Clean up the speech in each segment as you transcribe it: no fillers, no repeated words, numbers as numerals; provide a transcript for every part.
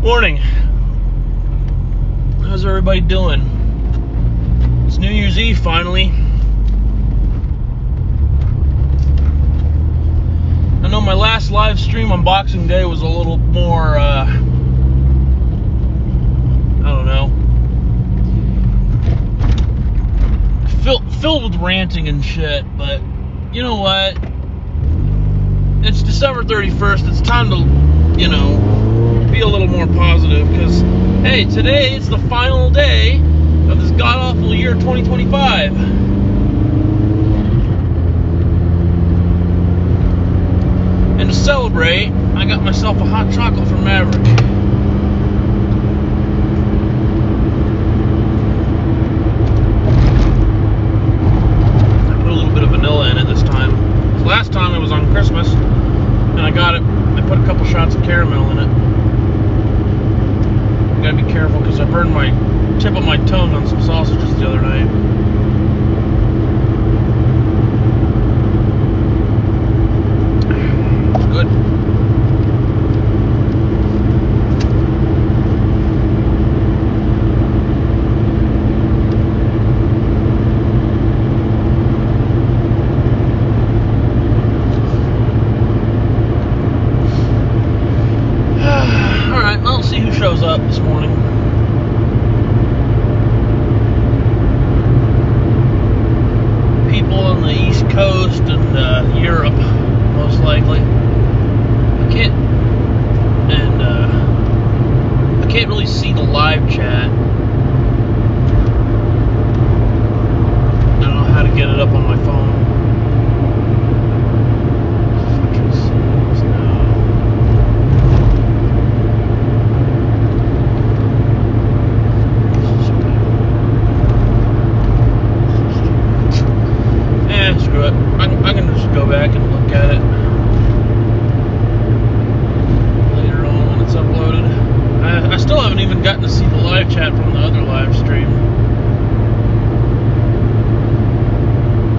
Morning. How's everybody doing? It's New Year's Eve finally. I know my last live stream on Boxing Day was a little more, I don't know, filled with ranting and shit, but you know what? It's December 31st. It's time to, you know, be a little more positive, because hey, today is the final day of this god-awful year 2025. And to celebrate, I got myself a hot chocolate from Maverick. I put a little bit of vanilla in it this time. Last time it was on Christmas, and I got it. I put a couple shots of caramel in it. Gotta be careful because I burned my tip of my tongue on some sausages the other night. It's good. Alright, well, let's see who shows up this morning. People on the East Coast and Europe, most likely. I can't really see the live chat. I don't know how to get it up on my phone. Screw it. I can just go back and look at it later on when it's uploaded. I still haven't even gotten to see the live chat from the other live stream,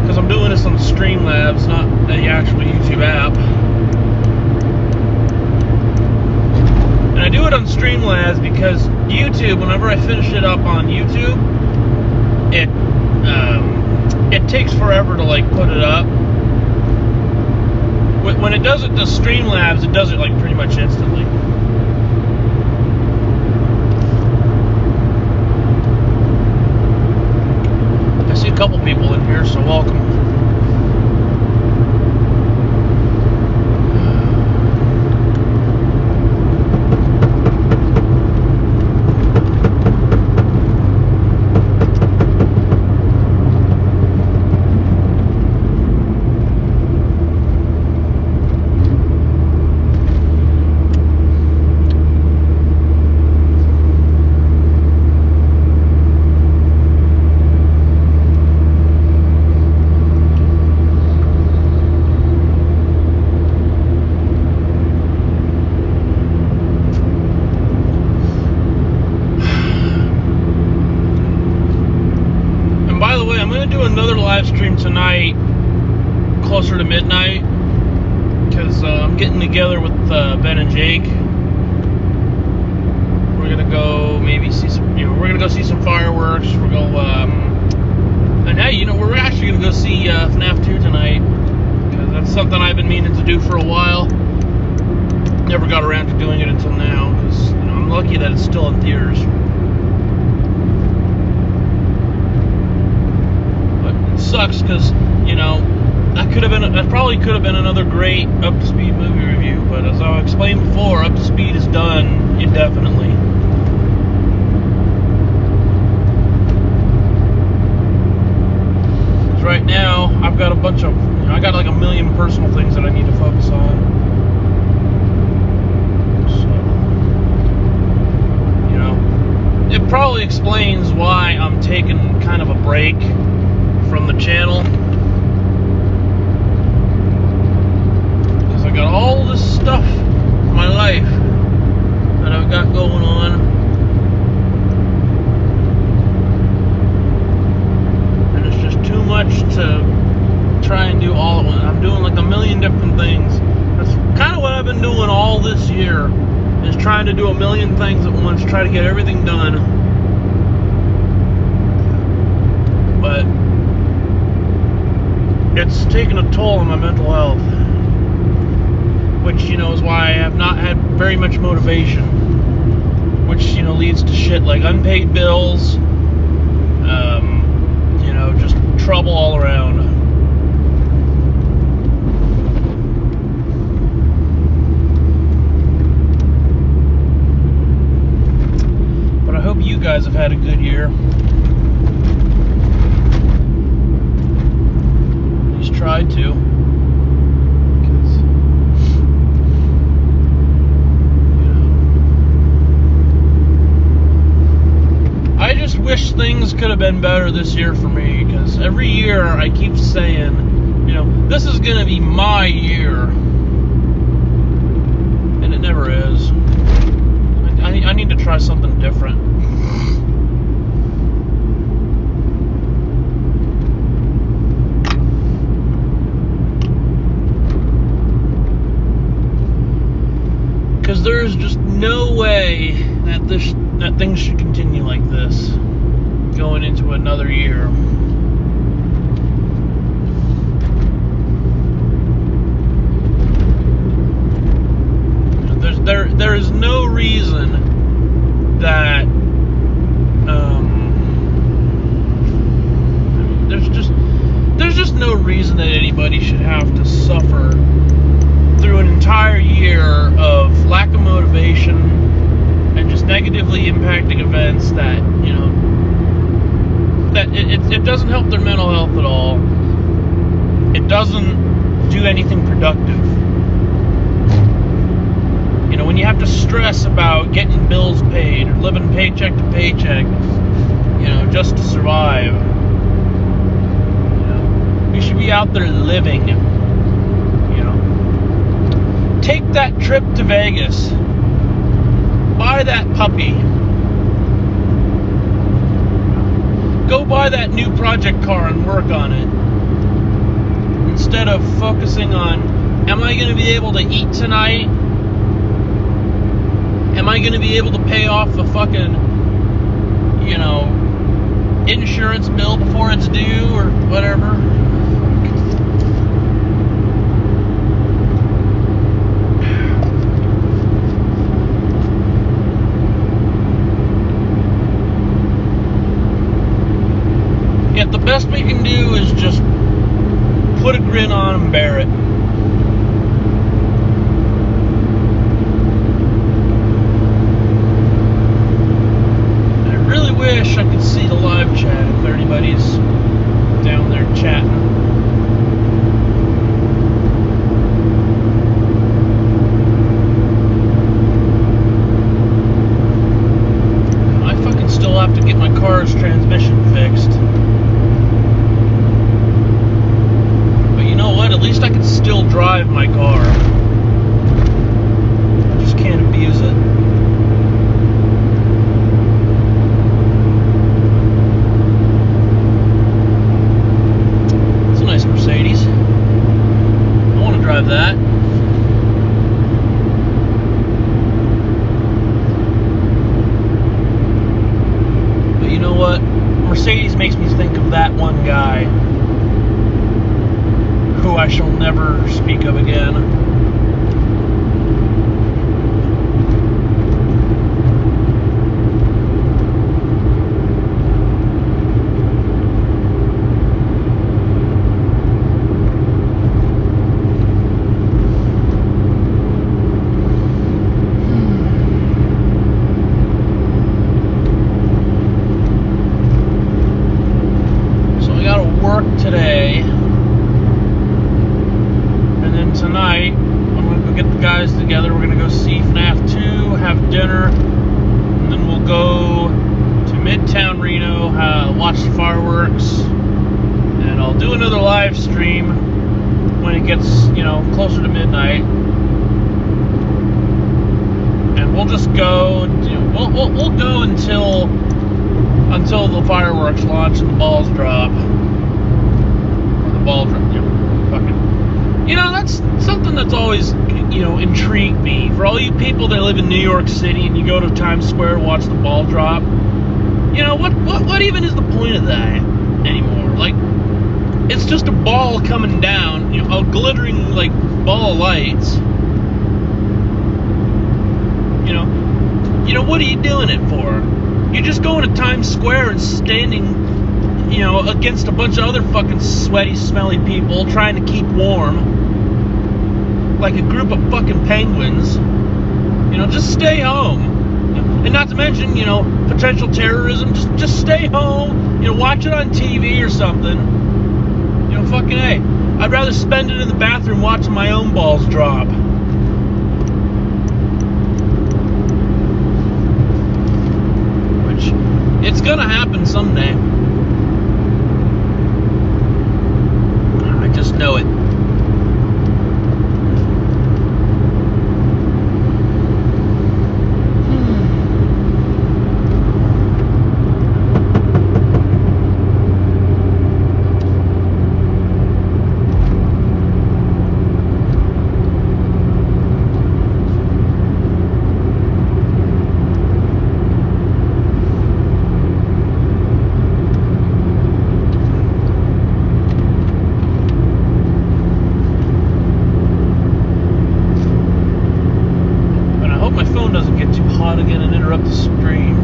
because I'm doing this on Streamlabs, not the actual YouTube app. And I do it on Streamlabs because YouTube, whenever I finish it up on YouTube, it takes forever to like put it up. When it does it to Streamlabs, it does it like pretty much instantly. I see a couple people in here, so welcome. Another live stream tonight closer to midnight, because I'm getting together with Ben and Jake. We're gonna go maybe see some, we're gonna go see some fireworks. We're and hey, we're actually gonna go see FNAF 2 tonight, because that's something I've been meaning to do for a while. Never got around to doing it until now, because I'm lucky that it's still in theaters. Sucks because that probably could have been another great Up to Speed movie review, but as I explained before, Up to Speed is done indefinitely. Because right now I've got a bunch of I got like a million personal things that I need to focus on. So it probably explains why I'm taking kind of a break from the channel, because I got all this stuff in my life that I've got going on, and it's just too much to try and do all at once. I'm doing like a million different things. That's kind of what I've been doing all this year, is trying to do a million things at once, try to get everything done. But it's taken a toll on my mental health, which, you know, is why I have not had very much motivation, which, you know, leads to shit like unpaid bills, you know, just trouble all around. But I hope you guys have had a good year. At least tried to. I just wish things could have been better this year for me, because every year I keep saying, you know, this is going to be my year, and it never is. I need to try something different. Because there's just no way that that things should continue like this going into another year. There is no reason that there's just no reason that anybody should have to suffer through an entire year of lack of motivation and just negatively impacting events that, you know, that it doesn't help their mental health at all. It doesn't do anything productive. You know, when you have to stress about getting bills paid or living paycheck to paycheck, you know, just to survive, you know, you should be out there living, you know. Take that trip to Vegas. Buy that puppy. Go buy that new project car and work on it. Instead of focusing on, am I going to be able to eat tonight? Am I going to be able to pay off the fucking, you know, insurance bill before it's due or whatever? Yet the best we can do is just put a grin on and bear it. I really wish I could see the live chat if anybody's down there chatting. I fucking still have to get my car's transmission fixed. At least I can still drive my car. I just can't abuse it. It's a nice Mercedes. I want to drive that. But you know what? Mercedes makes me think of that one guy who I shall never speak of again. So I gotta work today. Tonight, I'm going to go get the guys together. We're going to go see FNAF 2, have dinner, and then we'll go to Midtown Reno, watch the fireworks, and I'll do another live stream when it gets, you know, closer to midnight. And we'll just go, we'll go until the fireworks launch and the balls drop. Or the ball drop, fucking. You know, that's something that's always intrigue me. For all you people that live in New York City and you go to Times Square to watch the ball drop, what even is the point of that anymore? Like, it's just a ball coming down, a glittering like ball of lights. What are you doing it for? You're just going to Times Square and standing, against a bunch of other fucking sweaty, smelly people trying to keep warm, like a group of fucking penguins. Just stay home. And not to mention, potential terrorism. Just stay home. Watch it on TV or something. Fucking A. I'd rather spend it in the bathroom watching my own balls drop. Which, it's gonna happen someday. I just know it. Doesn't get too hot again and interrupt the stream.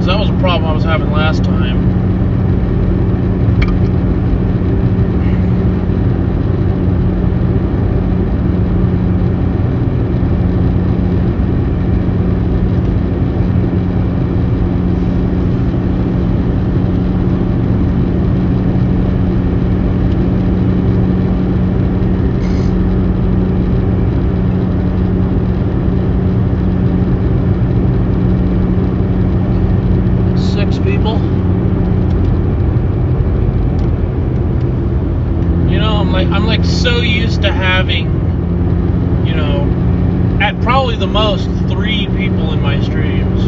So that was a problem I was having last time. People, I'm like so used to having, at probably the most 3 people in my streams.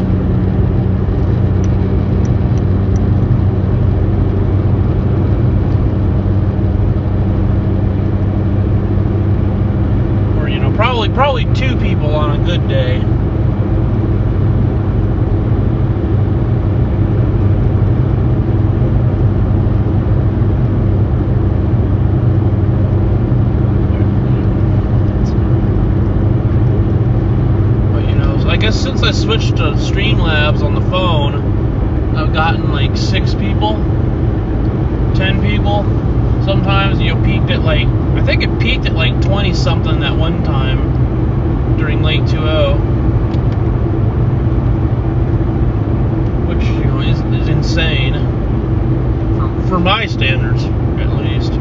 Or probably 2 people on a good day. Since I switched to Streamlabs on the phone, I've gotten like 6 people, 10 people. Sometimes peaked at I think it peaked at like 20 something that one time during late 2.0, which is insane for my standards at least.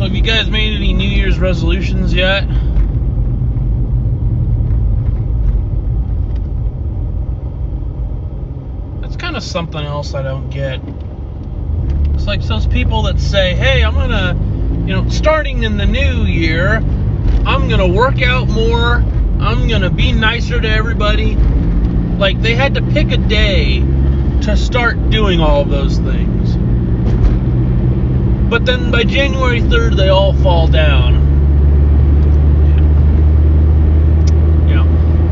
Have you guys made any New Year's resolutions yet? That's kind of something else I don't get. It's like those people that say, hey, I'm gonna, starting in the new year, I'm gonna work out more, I'm gonna be nicer to everybody. Like, they had to pick a day to start doing all of those things. But then by January 3rd, they all fall down.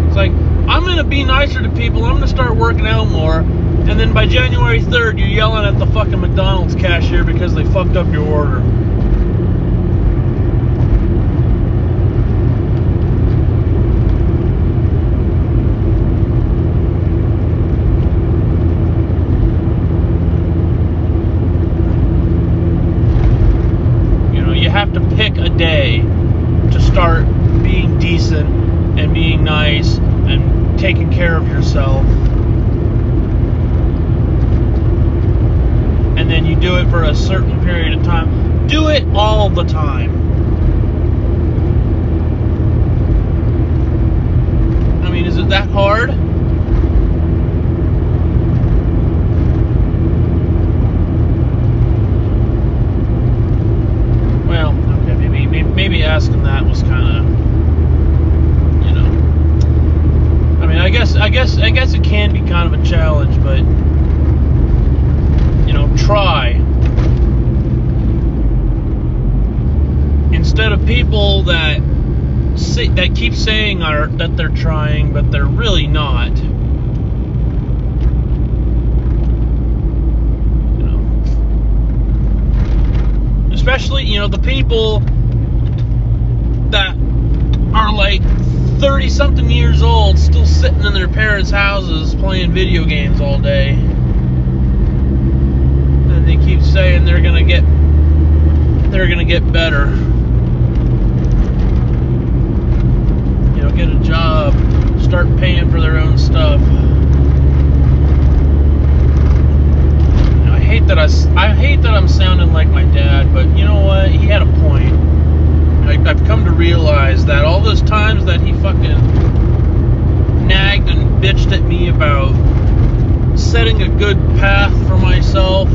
It's like, I'm going to be nicer to people, I'm going to start working out more, and then by January 3rd, you're yelling at the fucking McDonald's cashier because they fucked up your order. certain period of time. Do it all the time. I mean, is it that hard? Well, okay, maybe asking that was kind of, you know. I mean, I guess it can be kind of a challenge, but you know, try. Instead of people that keep saying that they're trying, but they're really not. You know, especially, you know, the people that are like 30-something years old, still sitting in their parents' houses playing video games all day, and they keep saying they're gonna get better. You know, get a job, start paying for their own stuff. You know, I hate that I'm sounding like my dad, but you know what? He had a point. I've come to realize that all those times that he fucking nagged and bitched at me about setting a good path for myself,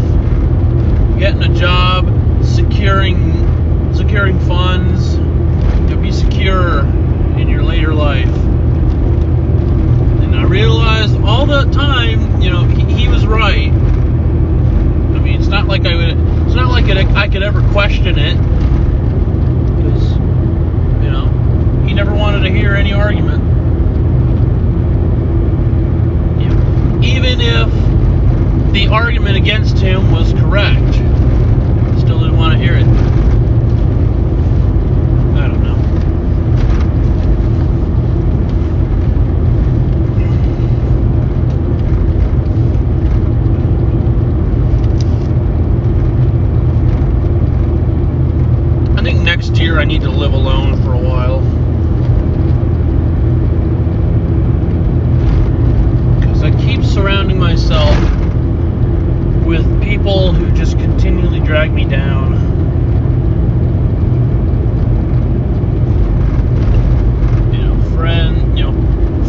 getting a job, securing funds, to be secure in your later life. And I realized all that time, you know, he was right. I mean, it's not like I could ever question it, because, you know, he never wanted to hear any argument. You know, even if the argument against him was correct, still didn't want to hear it. I don't know. I think next year I need to live alone for a while. Because I keep surrounding myself with people who just continually drag me down.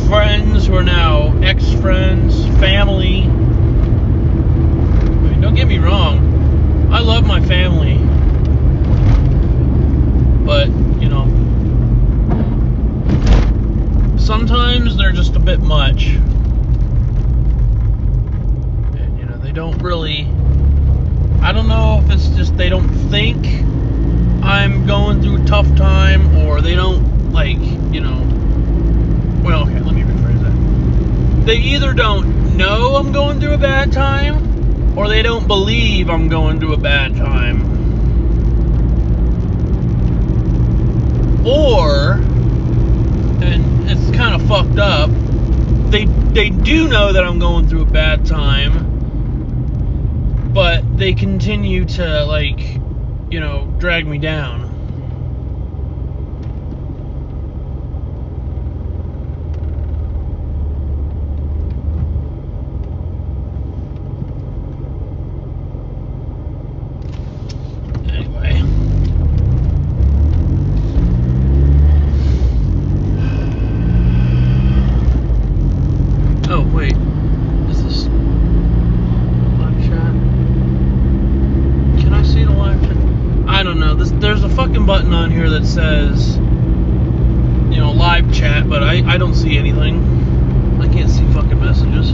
Friends who are now ex-friends, family. I mean, don't get me wrong, I love my family, but, you know, sometimes they're just a bit much. And, you know, they don't really, I don't know if it's just they don't think I'm going through a tough time, or they don't, like, you know, well, okay, let me rephrase that. They either don't know I'm going through a bad time, or they don't believe I'm going through a bad time. Or, and it's kind of fucked up, they do know that I'm going through a bad time, but they continue to, like, you know, drag me down. There's a fucking button on here that says, you know, live chat, but I don't see anything. I can't see fucking messages.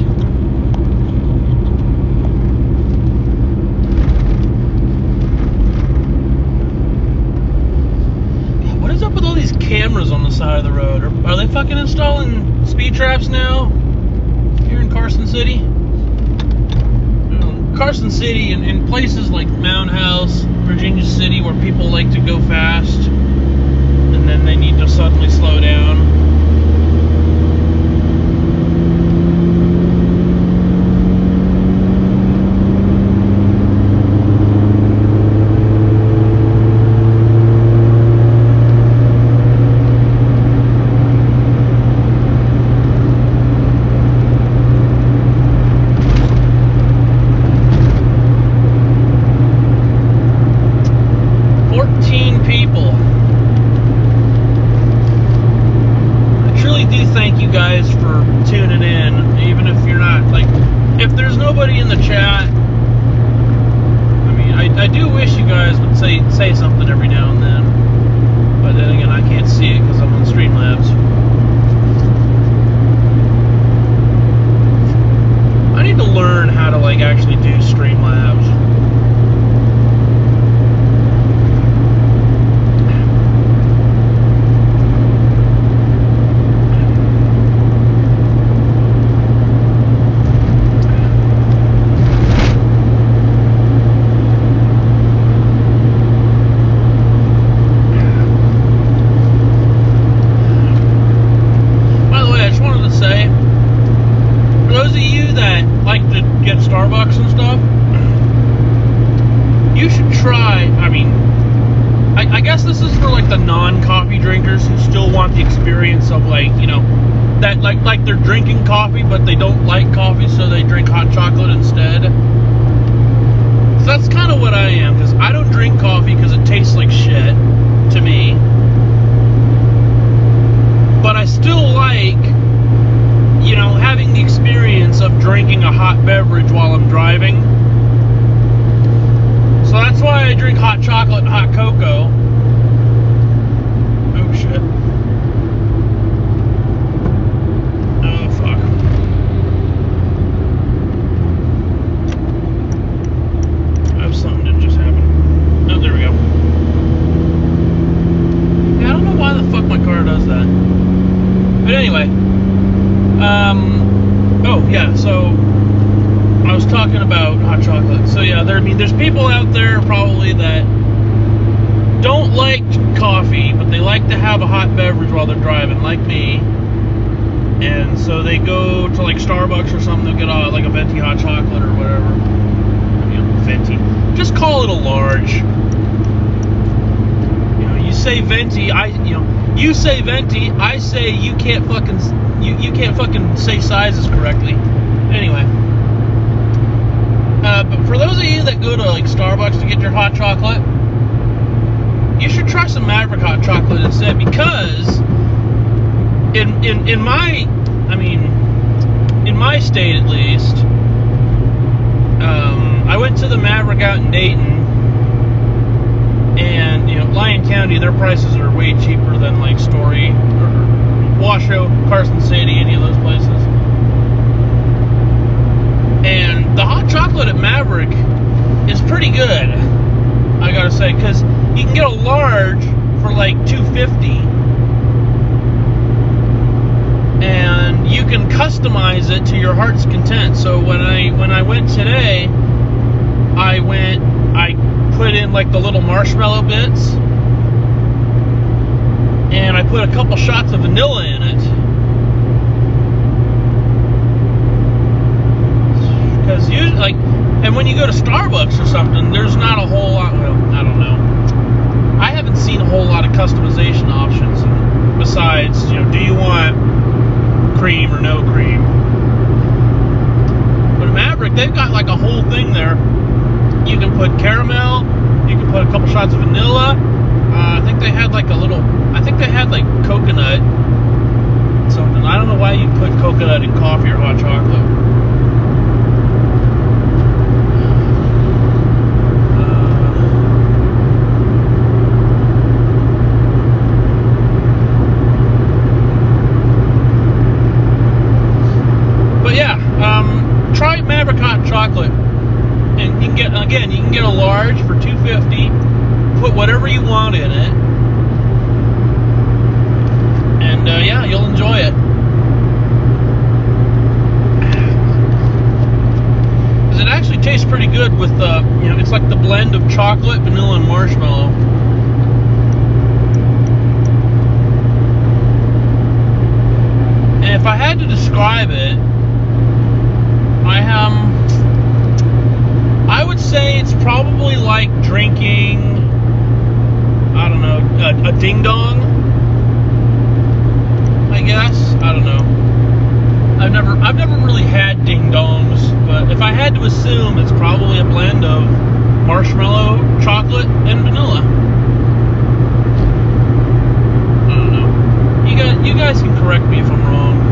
What is up with all these cameras on the side of the road? Are they fucking installing speed traps now here in Carson City? Carson City and places like Mound House, Virginia City, where people like to go fast and then they need to suddenly slow down. in the chat. I mean, I do wish you guys would say something every now and then. But then again, I can't see it because I'm on Streamlabs. I need to learn how to like actually do Streamlabs. Starbucks and stuff, you should try. I mean, I guess this is for like the non-coffee drinkers who still want the experience of like, you know, that like they're drinking coffee but they don't like coffee, so they drink hot chocolate instead. So that's kind of what I am, because I don't drink coffee because it tastes like shit to me, but I still like, you know, having the experience of drinking a hot beverage while I'm driving. So that's why I drink hot chocolate and hot cocoa. Oh shit. Oh fuck. Oh, something did just happen. Oh, there we go. Yeah, I don't know why the fuck my car does that. But anyway. Oh yeah, so I was talking about hot chocolate. So yeah, there's people out there probably that don't like coffee, but they like to have a hot beverage while they're driving, like me. And so they go to like Starbucks or something, they'll get like a venti hot chocolate or whatever. You know, venti. Just call it a large. You know, you say venti, you say venti, I say you can't fucking say sizes correctly. Anyway, but for those of you that go to like Starbucks to get your hot chocolate, you should try some Maverick hot chocolate instead, because in my state at least, I went to the Maverick out in Dayton, and you know, Lyon County, their prices are way cheaper than like Story or Washoe, Carson City, any of those places. And the hot chocolate at Maverick is pretty good, I gotta say, because you can get a large for like $2.50, and you can customize it to your heart's content. So when I went today, I put in like the little marshmallow bits, and I put a couple shots of vanilla in it. Because usually, like, and when you go to Starbucks or something, there's not a whole lot, well, I don't know. I haven't seen a whole lot of customization options besides, you know, do you want cream or no cream? But at Maverick, they've got like a whole thing there. You can put caramel, you can put a couple shots of vanilla. I think they had like coconut something. I don't know why you put coconut in coffee or hot chocolate. But yeah, try Maverick hot chocolate, and you can get a large for $2.50. Put whatever you want in it, and yeah, you'll enjoy it. Because it actually tastes pretty good with you know, it's like the blend of chocolate, vanilla, and marshmallow. And if I had to describe it, I would say it's probably like drinking, I don't know, a ding dong, I guess. I don't know. I've never really had ding dongs, but if I had to assume, it's probably a blend of marshmallow, chocolate, and vanilla. I don't know. You guys can correct me if I'm wrong.